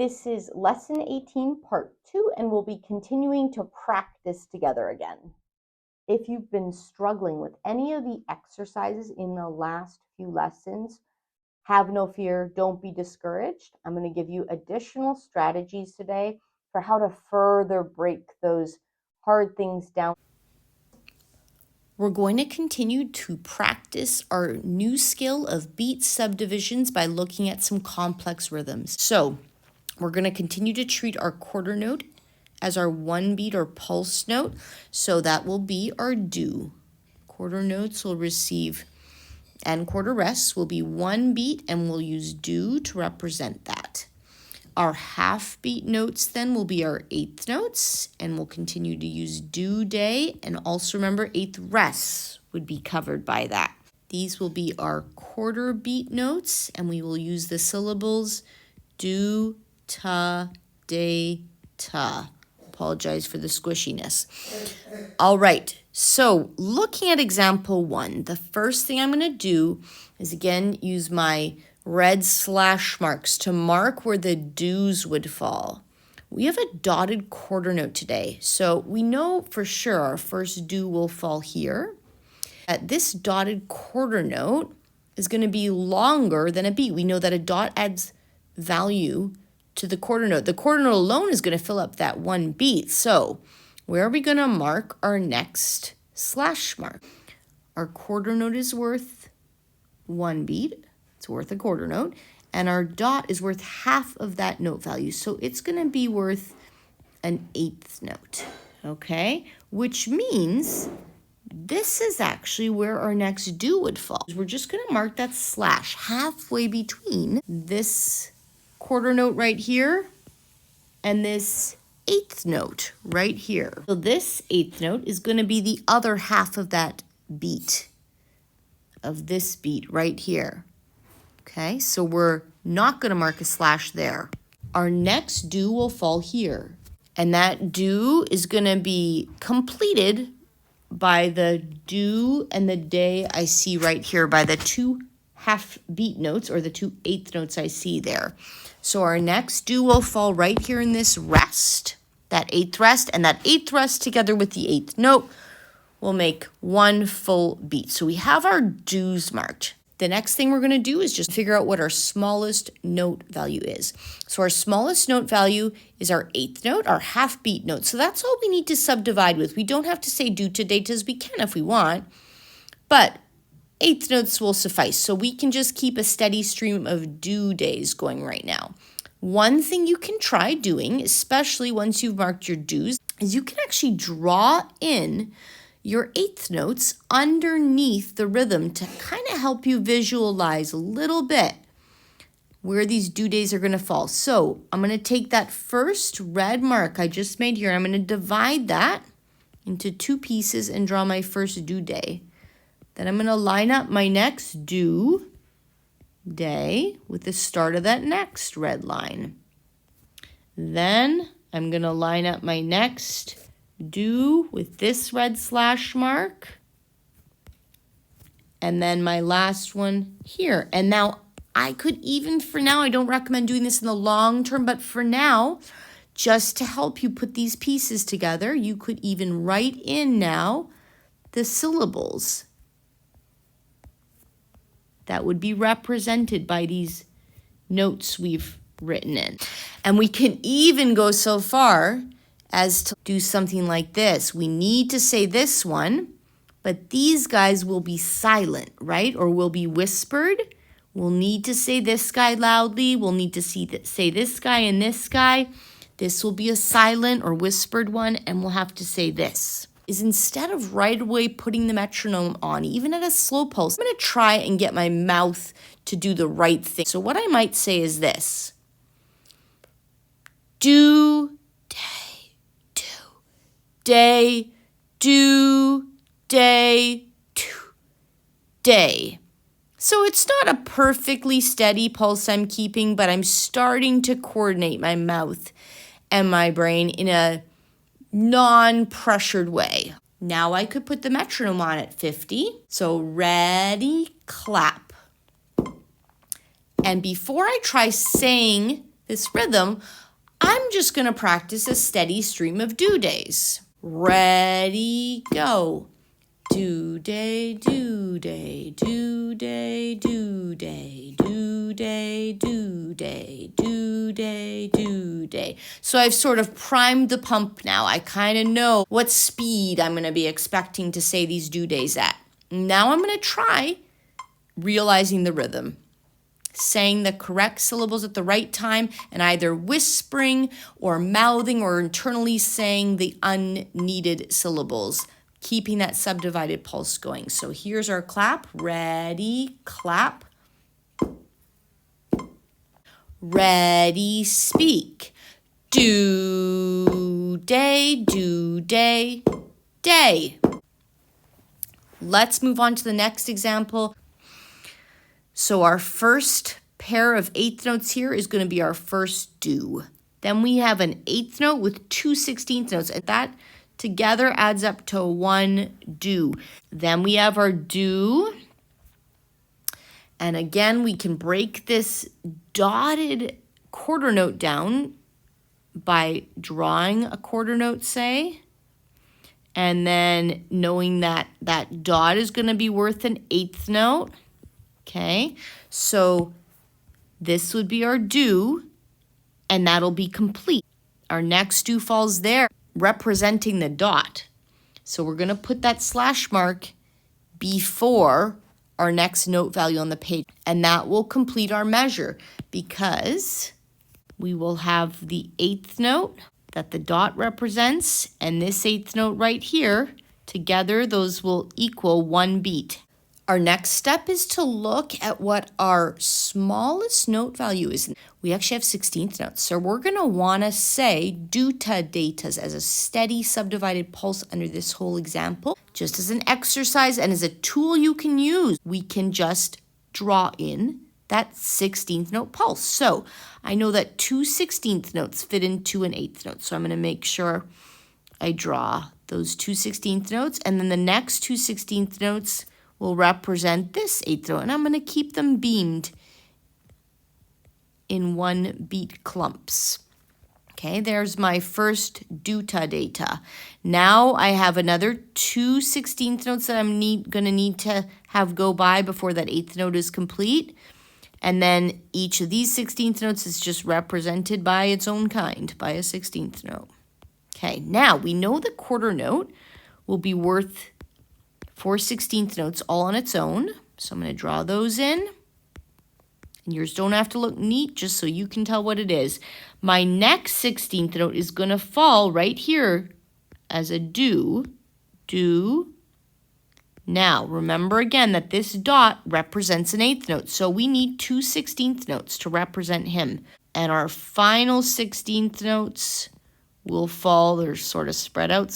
This is lesson 18, part 2, and we'll be continuing to practice together again. If you've been struggling with any of the exercises in the last few lessons, have no fear, don't be discouraged. I'm going to give you additional strategies today for how to further break those hard things down. We're going to continue to practice our new skill of beat subdivisions by looking at some complex rhythms. So we're going to continue to treat our quarter note as our one beat or pulse note. So that will be our do. Quarter notes will receive, and quarter rests will be one beat, and we'll use do to represent that. Our half beat notes then will be our eighth notes, and we'll continue to use do day, and also remember eighth rests would be covered by that. These will be our quarter beat notes, and we will use the syllables do, ta, day, ta. Apologize for the squishiness. All right, so looking at example 1, the first thing I'm going to do is again use my red slash marks to mark where the do's would fall. We have a dotted quarter note today, so we know for sure our first do will fall here. This dotted quarter note is going to be longer than a beat. We know that a dot adds value to the quarter note. The quarter note alone is going to fill up that one beat. So where are we going to mark our next slash mark? Our quarter note is worth one beat. It's worth a quarter note. And our dot is worth half of that note value. So it's going to be worth an eighth note. Okay? Which means this is actually where our next do would fall. We're just going to mark that slash halfway between this quarter note right here and this eighth note right here. So this eighth note is going to be the other half of that beat, of this beat right here. Okay, so we're not going to mark a slash there. Our next do will fall here, and that do is going to be completed by the do and the day I see right here, by the two half beat notes or the two eighth notes I see there. So our next do will fall right here in this rest, that eighth rest, and that eighth rest together with the eighth note will make one full beat. So we have our do's marked. The next thing we're going to do is just figure out what our smallest note value is. So our smallest note value is our eighth note, our half beat note. So that's all we need to subdivide with. We don't have to say do to datas. We can if we want, but eighth notes will suffice. So we can just keep a steady stream of do days going right now. One thing you can try doing, especially once you've marked your do's, is you can actually draw in your eighth notes underneath the rhythm to kind of help you visualize a little bit where these do days are going to fall. So I'm going to take that first red mark I just made here. I'm going to divide that into two pieces and draw my first do day. Then I'm going to line up my next do day with the start of that next red line. Then I'm going to line up my next do with this red slash mark, and then my last one here. And now I could even, for now, I don't recommend doing this in the long term, but for now, just to help you put these pieces together, you could even write in now the syllables that would be represented by these notes we've written in. And we can even go so far as to do something like this. We need to say this one, but these guys will be silent, right? Or will be whispered. We'll need to say this guy loudly. We'll need to say this guy and this guy. This will be a silent or whispered one, and we'll have to say this. Is instead of right away putting the metronome on, even at a slow pulse, I'm going to try and get my mouth to do the right thing. So what I might say is this. Do, day, do, day, do, day. So it's not a perfectly steady pulse I'm keeping, but I'm starting to coordinate my mouth and my brain in a non-pressured way. Now I could put the metronome on at 50. So ready, clap. And before I try saying this rhythm, I'm just going to practice a steady stream of do days. Ready, go. Do day, do day, do day, do day, do day, do day, do day, do day. So I've sort of primed the pump now. I kind of know what speed I'm going to be expecting to say these do days at. Now I'm going to try realizing the rhythm, saying the correct syllables at the right time, and either whispering or mouthing or internally saying the unneeded syllables, keeping that subdivided pulse going. So here's our clap. Ready, clap. Ready, speak. Do, day, day. Let's move on to the next example. So our first pair of eighth notes here is going to be our first do. Then we have an eighth note with 2 16th notes, and that together adds up to one do. Then we have our do. And again, we can break this dotted quarter note down by drawing a quarter note, say, and then knowing that that dot is going to be worth an eighth note. Okay, so this would be our do, and that'll be complete. Our next do falls there, representing the dot. So we're going to put that slash mark before our next note value on the page, and that will complete our measure because we will have the eighth note that the dot represents and this eighth note right here. Together, those will equal one beat. Our next step is to look at what our smallest note value is. We actually have 16th notes, so we're going to want to say duta datas as a steady subdivided pulse under this whole example. Just as an exercise and as a tool you can use, we can just draw in that 16th note pulse. So I know that 2 16th notes fit into an 8th note, so I'm going to make sure I draw those 2 16th notes, and then the next 2 16th notes will represent this 8th note, and I'm going to keep them beamed in one beat clumps. Okay, there's my first duta data. Now I have another 2 16th notes that I'm going to need to have go by before that 8th note is complete. And then each of these 16th notes is just represented by its own kind, by a 16th note. Okay, now we know the quarter note will be worth 4 16th notes all on its own. So I'm going to draw those in. And yours don't have to look neat, just so you can tell what it is. My next 16th note is going to fall right here as a do. Now, remember again that this dot represents an 8th note, so we need 2 16th notes to represent him. And our final 16th notes will fall, they're sort of spread out,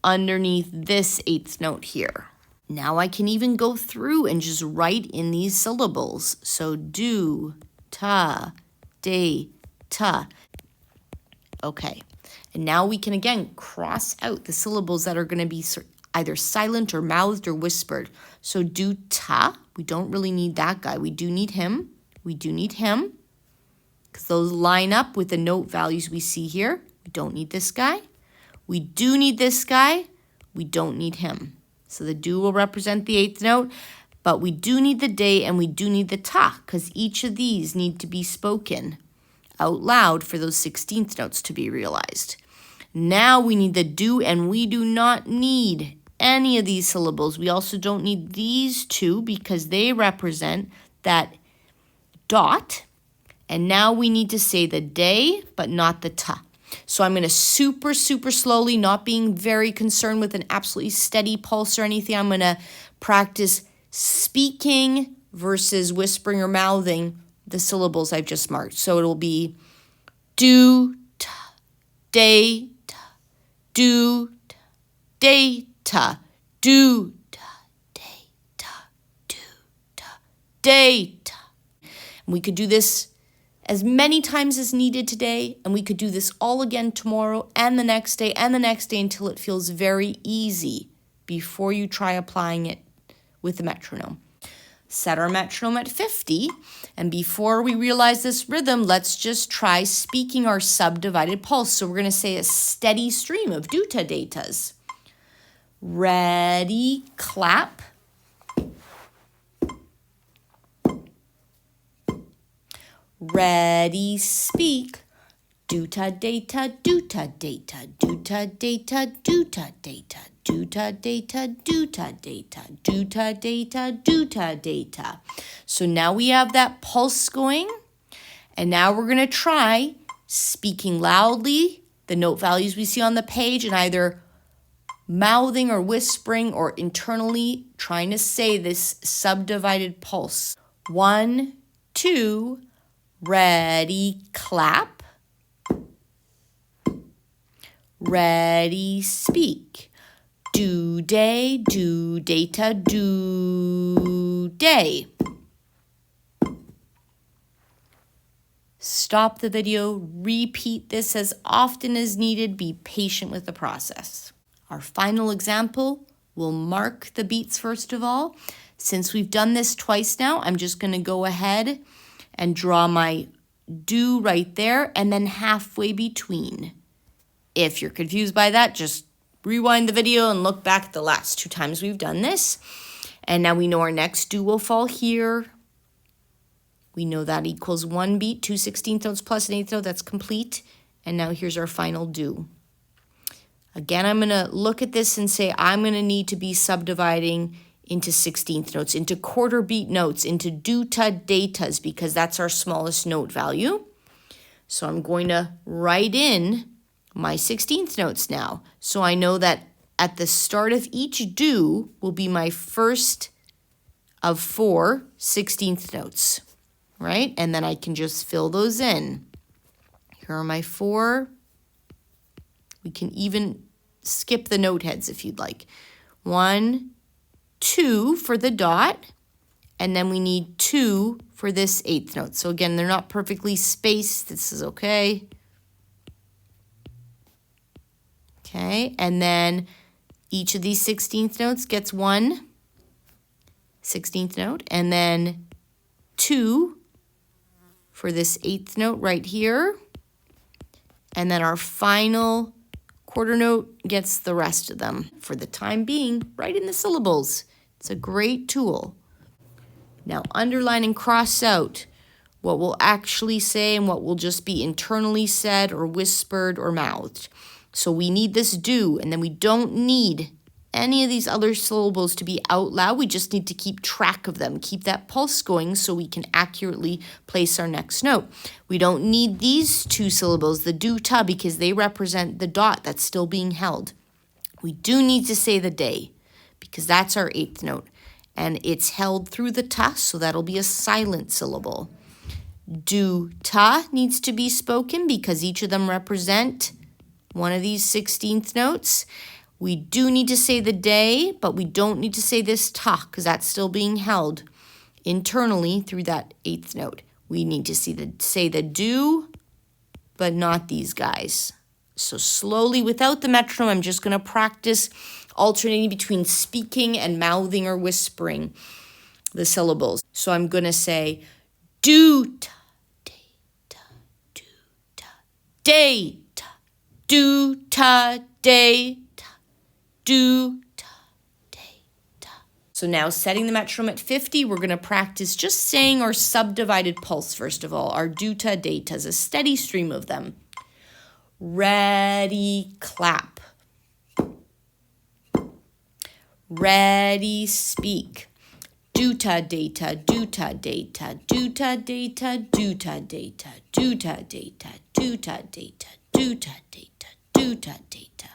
underneath this 8th note here. Now I can even go through and just write in these syllables. So do, ta, de, ta. Okay, and now we can again cross out the syllables that are going to be either silent or mouthed or whispered. So do ta, we don't really need that guy. We do need him. We do need him because those line up with the note values we see here. We don't need this guy. We do need this guy. We don't need him. So the do will represent the 8th note, but we do need the de and we do need the ta because each of these need to be spoken out loud for those 16th notes to be realized. Now we need the do, and we do not need any of these syllables. We also don't need these two because they represent that dot. And now we need to say the de, but not the ta. So I'm going to super slowly, not being very concerned with an absolutely steady pulse or anything. I'm going to practice speaking versus whispering or mouthing the syllables I've just marked. So it'll be do, ta, de, ta, do, ta, de, ta, do, ta, de, ta, do, ta, de, ta. And we could do this as many times as needed today, and we could do this all again tomorrow and the next day until it feels very easy before you try applying it with the metronome. set our metronome at 50. And before we realize this rhythm, let's just try speaking our subdivided pulse. So we're going to say a steady stream of duta datas. Ready, clap. Ready, speak. Duta data, duta data, duta data, duta data, duta data, duta data, duta data, duta data. So now we have that pulse going, and now we're going to try speaking loudly the note values we see on the page and either mouthing or whispering or internally trying to say this subdivided pulse. 1, 2, ready, clap. Ready, speak. Do day, do data, do day. Stop the video, repeat this as often as needed, be patient with the process. Our final example, we'll mark the beats first of all. Since we've done this twice now, I'm just going to go ahead and draw my do right there and then halfway between. If you're confused by that, just rewind the video and look back at the last 2 times we've done this. And now we know our next do will fall here. We know that equals 1 beat, 2 16th notes plus an 8th note. That's complete. And now here's our final do. Again, I'm going to look at this and say I'm going to need to be subdividing into 16th notes, into quarter beat notes, into duta datas, because that's our smallest note value. So I'm going to write in my 16th notes now. So I know that at the start of each do will be my first of 4 16th notes, right? And then I can just fill those in. Here are my 4. We can even skip the note heads if you'd like. 1, 2 for the dot, and then we need 2 for this 8th note. So again, they're not perfectly spaced. This is okay. Okay, and then each of these 16th notes gets 1 16th note, and then 2 for this 8th note right here. And then our final quarter note gets the rest of them. For the time being, write in the syllables. It's a great tool. Now underline and cross out what we'll actually say and what will just be internally said or whispered or mouthed. So we need this do, and then we don't need any of these other syllables to be out loud. We just need to keep track of them, keep that pulse going so we can accurately place our next note. We don't need these 2 syllables, the do ta, because they represent the dot that's still being held. We do need to say the day because that's our 8th note, and it's held through the ta, so that'll be a silent syllable. Do ta needs to be spoken because each of them represent one of these 16th notes. We do need to say the day, but we don't need to say this ta because that's still being held internally through that 8th note. We need to say the do, but not these guys. So slowly, without the metronome, I'm just going to practice alternating between speaking and mouthing or whispering the syllables. So I'm going to say do ta, day ta, do ta, day ta, do ta, day ta, do ta, day ta. So now setting the metronome at 50, we're going to practice just saying our subdivided pulse first of all, our do ta, datas, a steady stream of them. Ready, clap. Ready, speak. Duta data, duta data, duta data, duta data, duta data, duta data, duta data, duta data.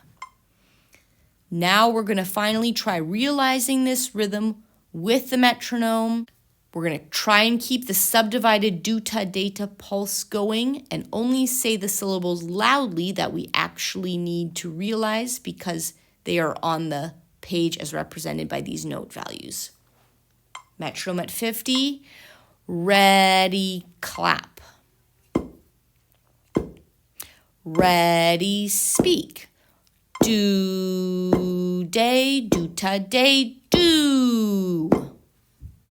Now we're going to finally try realizing this rhythm with the metronome. We're going to try and keep the subdivided duta data pulse going and only say the syllables loudly that we actually need to realize because they are on the page as represented by these note values. Metronome at 50. Ready, clap. Ready, speak. Do, day, do, ta, day, do.